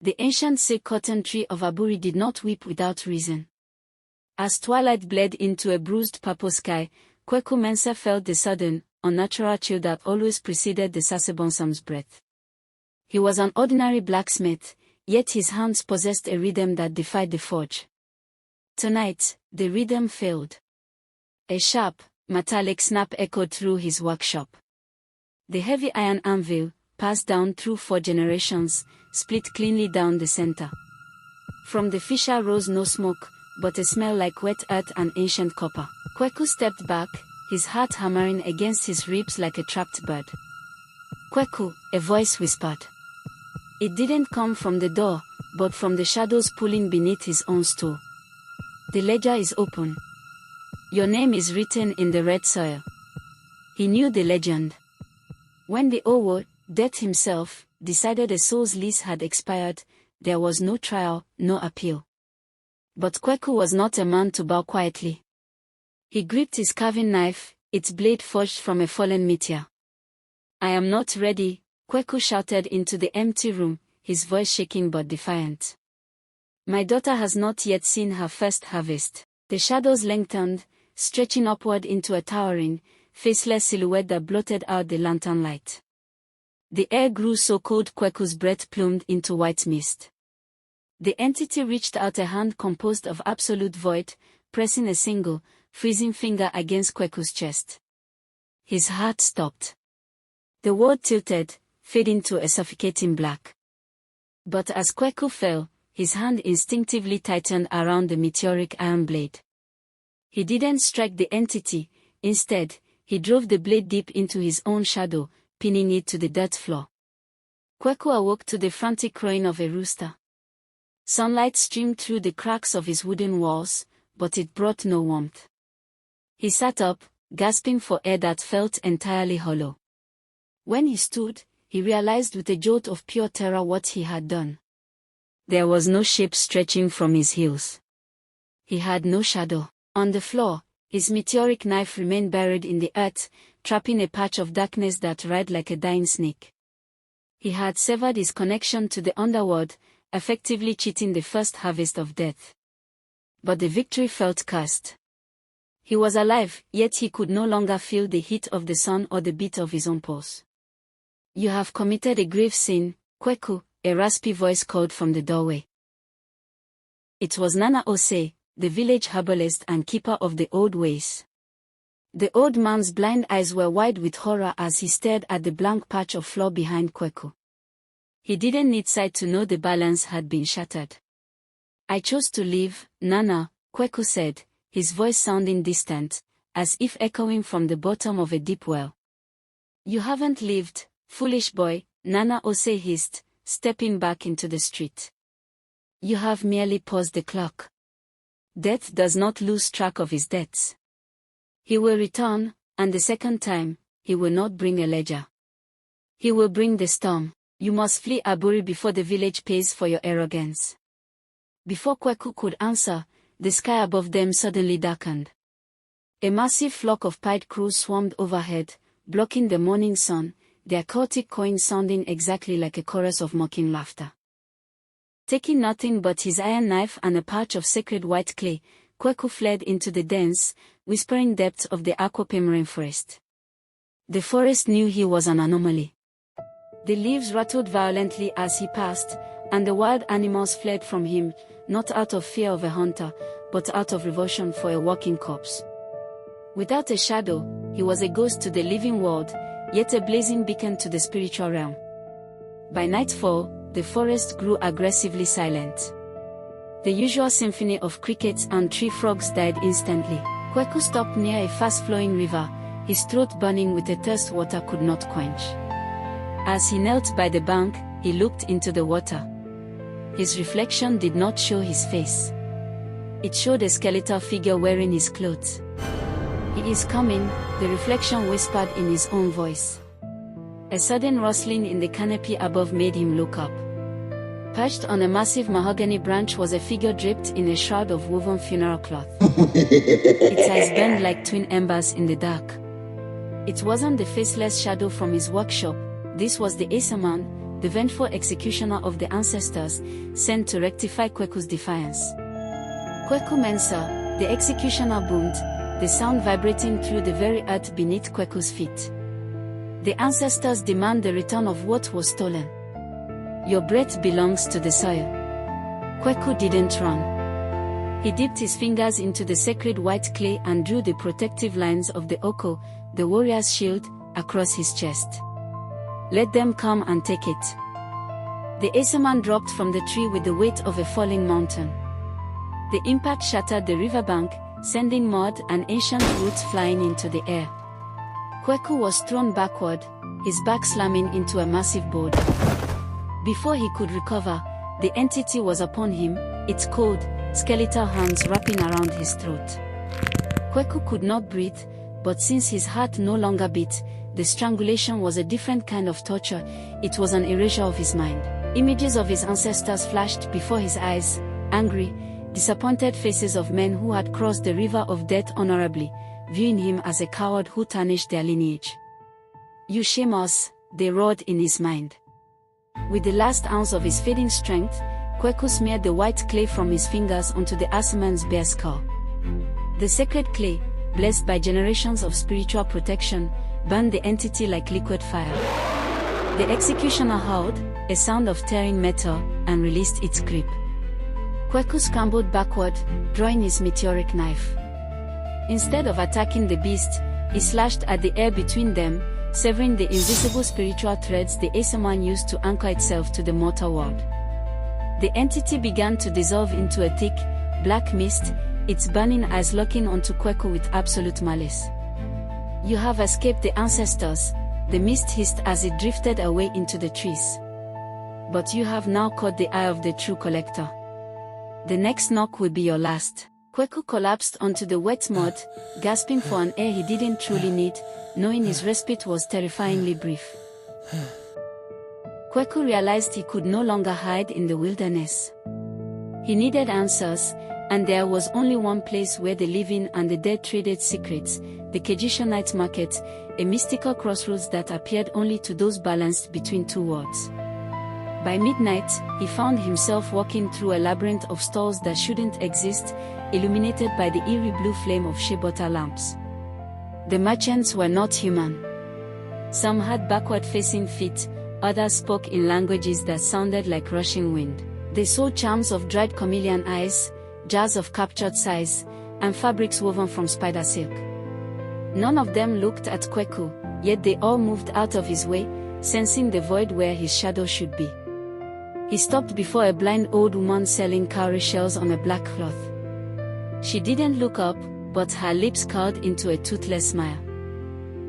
The ancient silk cotton tree of Aburi did not weep without reason. As twilight bled into a bruised purple sky, Kweku Mensah felt the sudden, unnatural chill that always preceded the Sasebonsam's breath. He was an ordinary blacksmith, yet his hands possessed a rhythm that defied the forge. Tonight, the rhythm failed. A sharp, metallic snap echoed through his workshop. The heavy iron anvil, passed down through 4 generations, split cleanly down the center. From the fissure rose no smoke, but a smell like wet earth and ancient copper. Kweku stepped back, his heart hammering against his ribs like a trapped bird. "Kweku," a voice whispered. It didn't come from the door, but from the shadows pulling beneath his own stool. "The ledger is open. Your name is written in the red soil." He knew the legend. When the Owuo, Death himself, decided a soul's lease had expired, there was no trial, no appeal. But Kweku was not a man to bow quietly. He gripped his carving knife, its blade forged from a fallen meteor. "I am not ready," Kweku shouted into the empty room, his voice shaking but defiant. "My daughter has not yet seen her first harvest." The shadows lengthened, stretching upward into a towering, faceless silhouette that blotted out the lantern light. The air grew so cold Kweku's breath plumed into white mist. The entity reached out a hand composed of absolute void, pressing a single, freezing finger against Kweku's chest. His heart stopped. The world tilted, fading to a suffocating black. But as Kweku fell, his hand instinctively tightened around the meteoric iron blade. He didn't strike the entity, instead, he drove the blade deep into his own shadow, pinning it to the dirt floor. Kweku awoke to the frantic crowing of a rooster. Sunlight streamed through the cracks of his wooden walls, but it brought no warmth. He sat up, gasping for air that felt entirely hollow. When he stood, he realized with a jolt of pure terror what he had done. There was no shape stretching from his heels. He had no shadow. On the floor, his meteoric knife remained buried in the earth, trapping a patch of darkness that writhed like a dying snake. He had severed his connection to the underworld, effectively cheating the first harvest of death. But the victory felt cursed. He was alive, yet he could no longer feel the heat of the sun or the beat of his own pulse. "You have committed a grave sin, Kweku," a raspy voice called from the doorway. It was Nana Ose, the village herbalist and keeper of the old ways. The old man's blind eyes were wide with horror as he stared at the blank patch of floor behind Kweku. He didn't need sight to know the balance had been shattered. "I chose to live, Nana," Kweku said, his voice sounding distant, as if echoing from the bottom of a deep well. "You haven't lived, foolish boy," Nana Ose hissed, stepping back into the street. "You have merely paused the clock. Death does not lose track of his debts. He will return, and the second time, he will not bring a ledger. He will bring the storm. You must flee Aburi before the village pays for your arrogance." Before Kweku could answer, the sky above them suddenly darkened. A massive flock of pied crows swarmed overhead, blocking the morning sun, their chaotic cawing sounding exactly like a chorus of mocking laughter. Taking nothing but his iron knife and a patch of sacred white clay, Kweku fled into the dense, whispering depths of the Akwapim rainforest. The forest knew he was an anomaly. The leaves rattled violently as he passed, and the wild animals fled from him, not out of fear of a hunter, but out of revulsion for a walking corpse. Without a shadow, he was a ghost to the living world, yet a blazing beacon to the spiritual realm. By nightfall, the forest grew aggressively silent. The usual symphony of crickets and tree frogs died instantly. Kweku stopped near a fast-flowing river, his throat burning with a thirst water could not quench. As he knelt by the bank, he looked into the water. His reflection did not show his face. It showed a skeletal figure wearing his clothes. "He is coming," the reflection whispered in his own voice. A sudden rustling in the canopy above made him look up. Perched on a massive mahogany branch was a figure draped in a shroud of woven funeral cloth. Its eyes burned like twin embers in the dark. It wasn't the faceless shadow from his workshop, this was the Asaman, the vengeful executioner of the ancestors, sent to rectify Kweku's defiance. Kweku Mensah, the executioner boomed, the sound vibrating through the very earth beneath Kweku's feet. The ancestors demand the return of what was stolen. Your breath belongs to the soil. Kweku didn't run. He dipped his fingers into the sacred white clay and drew the protective lines of the Oko, the warrior's shield, across his chest. Let them come and take it. The Asaman dropped from the tree with the weight of a falling mountain. The impact shattered the riverbank, sending mud and ancient roots flying into the air. Kweku was thrown backward, his back slamming into a massive boulder. Before he could recover, the entity was upon him, its cold, skeletal hands wrapping around his throat. Kweku could not breathe, but since his heart no longer beat, the strangulation was a different kind of torture. It was an erasure of his mind. Images of his ancestors flashed before his eyes, angry, disappointed faces of men who had crossed the river of death honorably, viewing him as a coward who tarnished their lineage. You shame us, they roared in his mind. With the last ounce of his fading strength, Kweku smeared the white clay from his fingers onto the Asaman's bare skull. The sacred clay, blessed by generations of spiritual protection, burned the entity like liquid fire. The executioner howled, a sound of tearing metal, and released its grip. Kweku scrambled backward, drawing his meteoric knife. Instead of attacking the beast, he slashed at the air between them, severing the invisible spiritual threads the Asaman used to anchor itself to the mortal world. The entity began to dissolve into a thick, black mist, its burning eyes locking onto Kweku with absolute malice. You have escaped the ancestors, the mist hissed as it drifted away into the trees. But you have now caught the eye of the true collector. The next knock will be your last. Kweku collapsed onto the wet mud, gasping for an air he didn't truly need, knowing his respite was terrifyingly brief. Kweku realized he could no longer hide in the wilderness. He needed answers, and there was only one place where the living and the dead traded secrets, the Kejisha night market, a mystical crossroads that appeared only to those balanced between two worlds. By midnight, he found himself walking through a labyrinth of stalls that shouldn't exist, illuminated by the eerie blue flame of shea butter lamps. The merchants were not human. Some had backward-facing feet, others spoke in languages that sounded like rushing wind. They sold charms of dried chameleon eyes, jars of captured size, and fabrics woven from spider silk. None of them looked at Kweku, yet they all moved out of his way, sensing the void where his shadow should be. He stopped before a blind old woman selling cowrie shells on a black cloth. She didn't look up, but her lips curled into a toothless smile.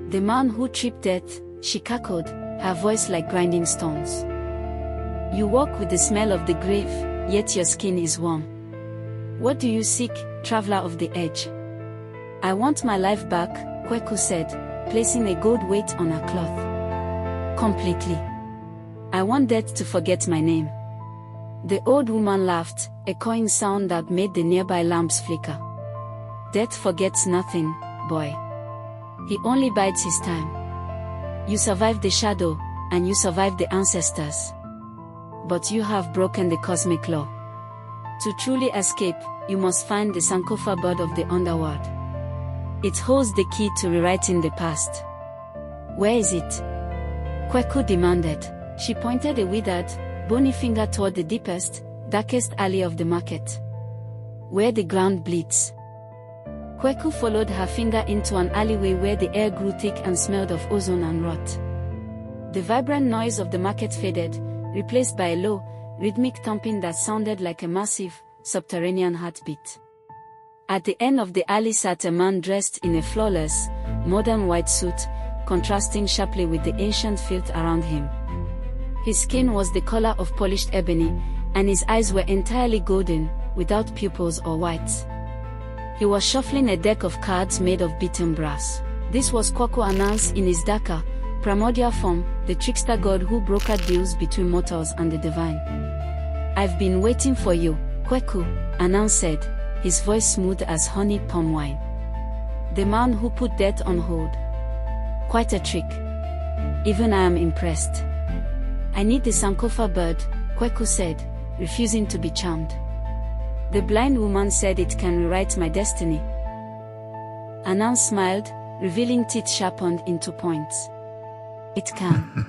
The man who tripped death, she cackled, her voice like grinding stones. You walk with the smell of the grave, yet your skin is warm. What do you seek, traveler of the edge? I want my life back, Kweku said, placing a gold weight on her cloth. Completely. I want death to forget my name. The old woman laughed, a cawing sound that made the nearby lamps flicker. Death forgets nothing, boy. He only bides his time. You survived the shadow, and you survived the ancestors. But you have broken the cosmic law. To truly escape, you must find the Sankofa bird of the underworld. It holds the key to rewriting the past. Where is it? Kweku demanded. She pointed a withered, bony finger toward the deepest, darkest alley of the market. Where the ground bleeds. Kweku followed her finger into an alleyway where the air grew thick and smelled of ozone and rot. The vibrant noise of the market faded, replaced by a low, rhythmic thumping that sounded like a massive, subterranean heartbeat. At the end of the alley sat a man dressed in a flawless, modern white suit, contrasting sharply with the ancient filth around him. His skin was the color of polished ebony, and his eyes were entirely golden, without pupils or whites. He was shuffling a deck of cards made of beaten brass. This was Kwaku Ananse in his darker, primordial form, the trickster god who brokered deals between mortals and the divine. I've been waiting for you, Kwaku Ananse said, his voice smooth as honeyed palm wine. The man who put death on hold. Quite a trick. Even I am impressed. I need the Sankofa bird, Kweku said, refusing to be charmed. The blind woman said it can rewrite my destiny. Ananse smiled, revealing teeth sharpened into points. It can.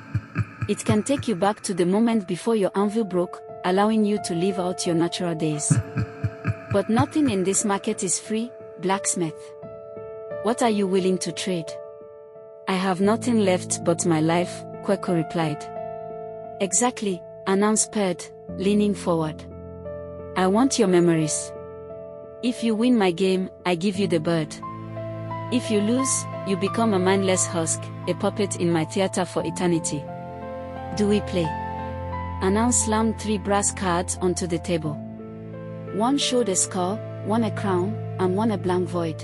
It can take you back to the moment before your anvil broke, allowing you to live out your natural days. But nothing in this market is free, Blacksmith. What are you willing to trade? I have nothing left but my life, Kweku replied. Exactly, Ananse purred, leaning forward. I want your memories. If you win my game, I give you the bird. If you lose, you become a mindless husk, a puppet in my theater for eternity. Do we play? Ananse slammed 3 brass cards onto the table. One showed a skull, one a crown, and one a blank void.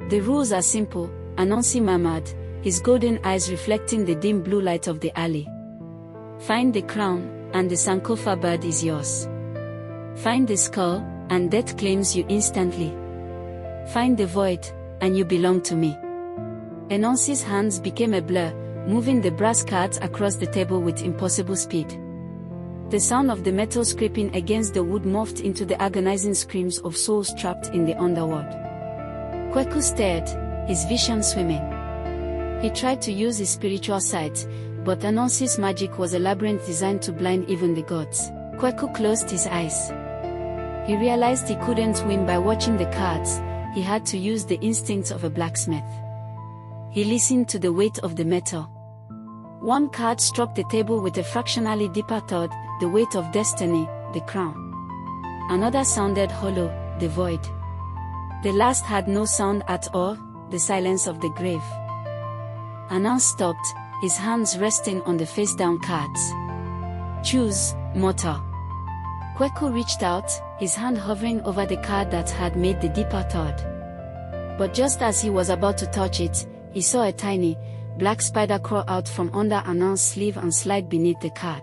The rules are simple, Ananse murmured, his golden eyes reflecting the dim blue light of the alley. Find the crown, and the Sankofa bird is yours. Find the skull, and death claims you instantly. Find the void, and you belong to me. Ananse's hands became a blur, moving the brass cards across the table with impossible speed. The sound of the metal scraping against the wood morphed into the agonizing screams of souls trapped in the underworld. Kweku stared, his vision swimming. He tried to use his spiritual sight, but Ananse's magic was a labyrinth designed to blind even the gods. Kweku closed his eyes. He realized he couldn't win by watching the cards, he had to use the instincts of a blacksmith. He listened to the weight of the metal. One card struck the table with a fractionally deeper thud, the weight of destiny, the crown. Another sounded hollow, the void. The last had no sound at all, the silence of the grave. Ananse stopped, his hands resting on the face-down cards. Choose, mortal. Kweku reached out, his hand hovering over the card that had made the deeper thud. But just as he was about to touch it, he saw a tiny, black spider crawl out from under Ananse's sleeve and slide beneath the card.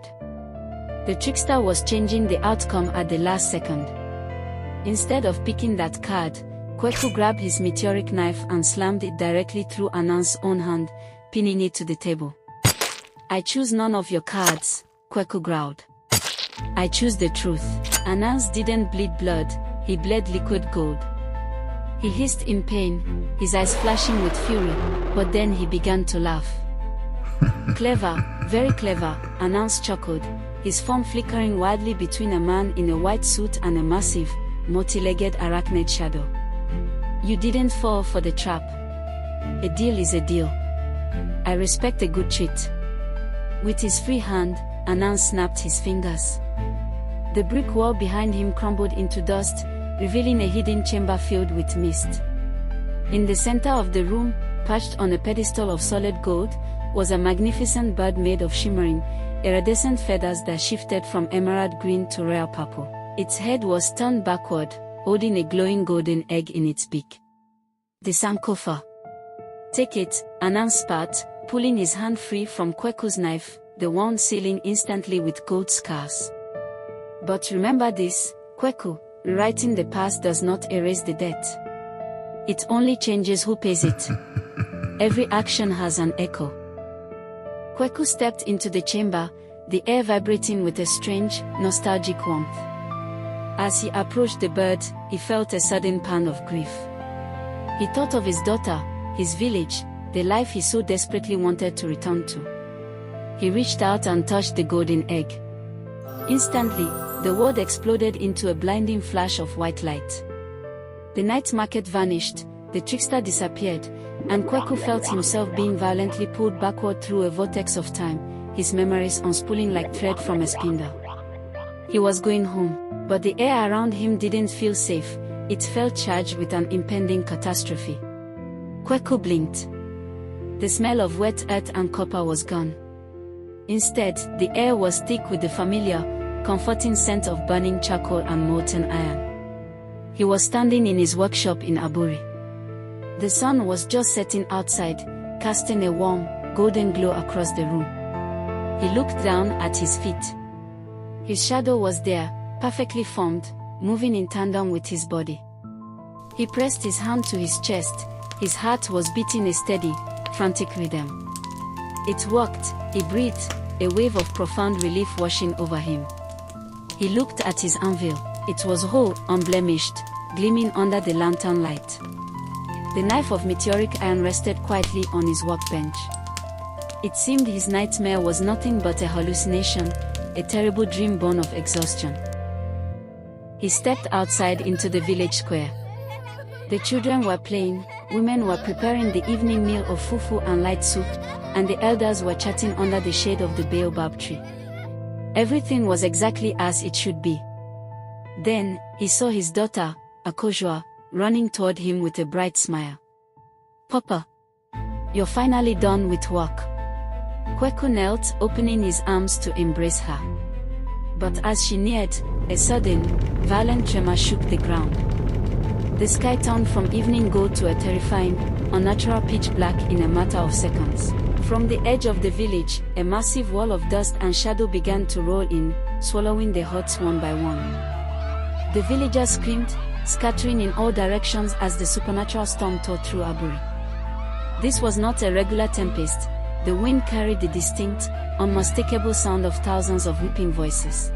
The trickster was changing the outcome at the last second. Instead of picking that card, Kweku grabbed his meteoric knife and slammed it directly through Ananse's own hand, pinning it to the table. I choose none of your cards, Kweku growled. I choose the truth. Ananse didn't bleed blood, he bled liquid gold. He hissed in pain, his eyes flashing with fury, but then he began to laugh. Clever, very clever, Ananse chuckled, his form flickering wildly between a man in a white suit and a massive, multi-legged arachnid shadow. You didn't fall for the trap. A deal is a deal. I respect a good cheat. With his free hand, Ananse snapped his fingers. The brick wall behind him crumbled into dust, revealing a hidden chamber filled with mist. In the center of the room, perched on a pedestal of solid gold, was a magnificent bird made of shimmering, iridescent feathers that shifted from emerald green to royal purple. Its head was turned backward, holding a glowing golden egg in its beak. The Sankofa. Take it, Ananse spat, pulling his hand free from Kweku's knife, the wound sealing instantly with gold scars. But remember this, Kweku, rewriting the past does not erase the debt. It only changes who pays it. Every action has an echo. Kweku stepped into the chamber, the air vibrating with a strange, nostalgic warmth. As he approached the bird, he felt a sudden pang of grief. He thought of his daughter, his village, the life he so desperately wanted to return to. He reached out and touched the golden egg. Instantly, the world exploded into a blinding flash of white light. The night market vanished, the trickster disappeared, and Kweku felt himself being violently pulled backward through a vortex of time, his memories unspooling like thread from a spindle. He was going home, but the air around him didn't feel safe, it felt charged with an impending catastrophe. Kweku blinked. The smell of wet earth and copper was gone. Instead, the air was thick with the familiar, comforting scent of burning charcoal and molten iron. He was standing in his workshop in Aburi. The sun was just setting outside, casting a warm, golden glow across the room. He looked down at his feet. His shadow was there, perfectly formed, moving in tandem with his body. He pressed his hand to his chest, his heart was beating a steady, frantic rhythm. It worked, he breathed, a wave of profound relief washing over him. He looked at his anvil. It was whole, unblemished, gleaming under the lantern light. The knife of meteoric iron rested quietly on his workbench. It seemed his nightmare was nothing but a hallucination, a terrible dream born of exhaustion. He stepped outside into the village square. The children were playing, women were preparing the evening meal of fufu and light soup, and the elders were chatting under the shade of the baobab tree. Everything was exactly as it should be. Then, he saw his daughter, Akojoa, running toward him with a bright smile. "Papa, you're finally done with work." Kweku knelt, opening his arms to embrace her. But as she neared, a sudden, violent tremor shook the ground. The sky turned from evening gold to a terrifying, unnatural pitch black in a matter of seconds. From the edge of the village, a massive wall of dust and shadow began to roll in, swallowing the huts one by one. The villagers screamed, scattering in all directions as the supernatural storm tore through Aburi. This was not a regular tempest. The wind carried the distinct, unmistakable sound of thousands of weeping voices.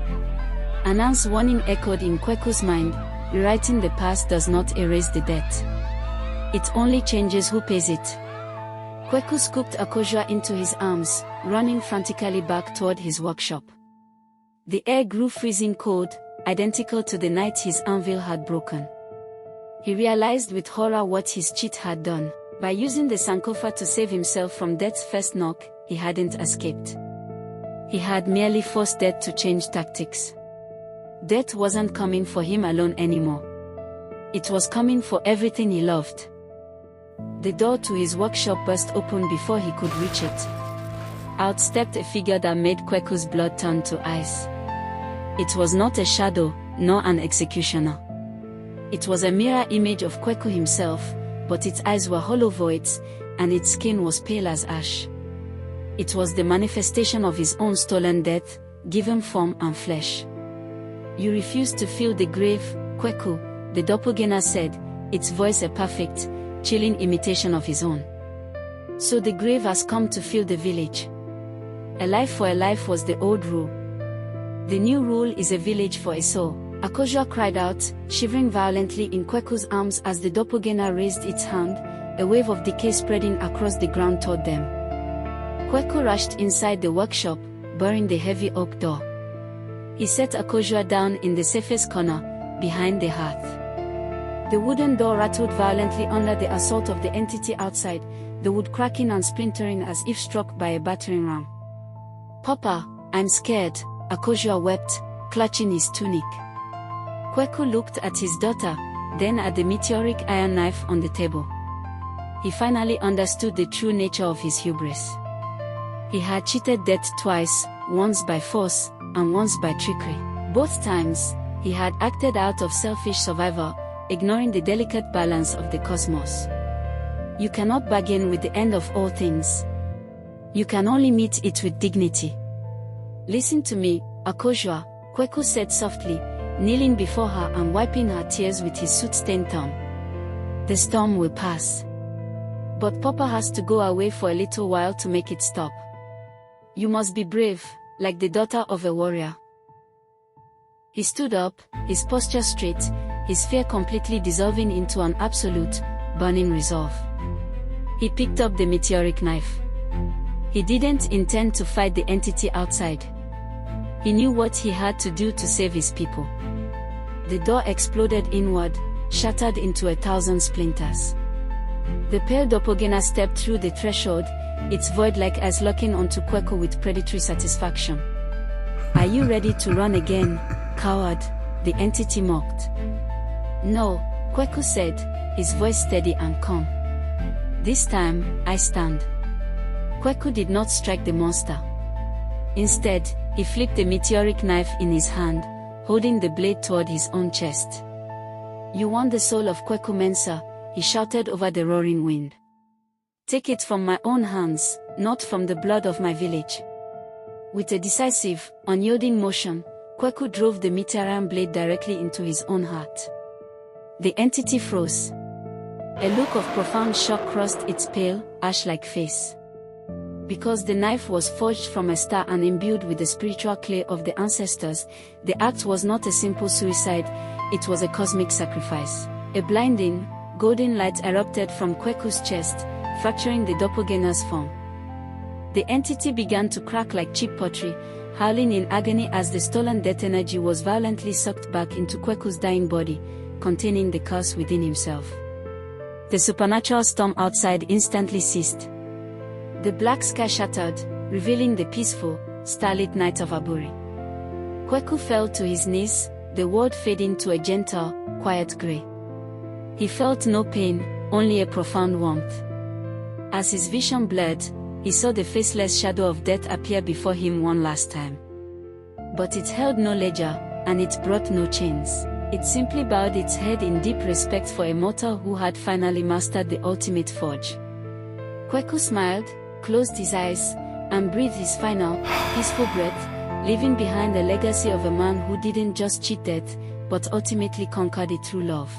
Ananse's warning echoed in Kweku's mind: rewriting the past does not erase the debt. It only changes who pays it. Kweku scooped Akojoa into his arms, running frantically back toward his workshop. The air grew freezing cold, identical to the night his anvil had broken. He realized with horror what his cheat had done. By using the Sankofa to save himself from death's first knock, he hadn't escaped. He had merely forced death to change tactics. Death wasn't coming for him alone anymore. It was coming for everything he loved. The door to his workshop burst open before he could reach it. Out stepped a figure that made Kweku's blood turn to ice. It was not a shadow, nor an executioner. It was a mirror image of Kweku himself, but its eyes were hollow voids, and its skin was pale as ash. It was the manifestation of his own stolen death, given form and flesh. "You refuse to feel the grave, Kweku," the doppelganger said, its voice a perfect, chilling imitation of his own. "So the grave has come to fill the village. A life for a life was the old rule. The new rule is a village for a soul." Akojoa cried out, shivering violently in Kweku's arms as the doppelganger raised its hand, a wave of decay spreading across the ground toward them. Kweku rushed inside the workshop, barring the heavy oak door. He set Akojoa down in the safest corner, behind the hearth. The wooden door rattled violently under the assault of the entity outside, the wood cracking and splintering as if struck by a battering ram. "Papa, I'm scared," Akojoa wept, clutching his tunic. Kweku looked at his daughter, then at the meteoric iron knife on the table. He finally understood the true nature of his hubris. He had cheated death twice, once by force, and once by trickery. Both times, he had acted out of selfish survival, ignoring the delicate balance of the cosmos. You cannot bargain with the end of all things. You can only meet it with dignity. "Listen to me, Akojoa," Kweku said softly, kneeling before her and wiping her tears with his soot-stained thumb. "The storm will pass. But Papa has to go away for a little while to make it stop. You must be brave, like the daughter of a warrior." He stood up, his posture straight, his fear completely dissolving into an absolute, burning resolve. He picked up the meteoric knife. He didn't intend to fight the entity outside. He knew what he had to do to save his people. The door exploded inward, shattered into 1,000 splinters. The pale doppelganger stepped through the threshold, its void-like eyes locking onto Kweku with predatory satisfaction. "Are you ready to run again, coward?" the entity mocked. "No," Kweku said, his voice steady and calm. "This time, I stand." Kweku did not strike the monster. Instead, he flipped the meteoric knife in his hand, holding the blade toward his own chest. "You want the soul of Kweku Mensah," he shouted over the roaring wind. "Take it from my own hands, not from the blood of my village." With a decisive, unyielding motion, Kweku drove the meteoric blade directly into his own heart. The entity froze. A look of profound shock crossed its pale, ash-like face. Because the knife was forged from a star and imbued with the spiritual clay of the ancestors, the act was not a simple suicide, it was a cosmic sacrifice. A blinding, golden light erupted from Kweku's chest, fracturing the doppelganger's form. The entity began to crack like cheap pottery, howling in agony as the stolen death energy was violently sucked back into Kweku's dying body, containing the curse within himself. The supernatural storm outside instantly ceased. The black sky shattered, revealing the peaceful, starlit night of Aburi. Kweku fell to his knees, the world fading to a gentle, quiet grey. He felt no pain, only a profound warmth. As his vision blurred, he saw the faceless shadow of death appear before him one last time. But it held no ledger, and it brought no chains. It simply bowed its head in deep respect for a mortal who had finally mastered the ultimate forge. Kweku smiled, closed his eyes, and breathed his final, peaceful breath, leaving behind the legacy of a man who didn't just cheat death, but ultimately conquered it through love.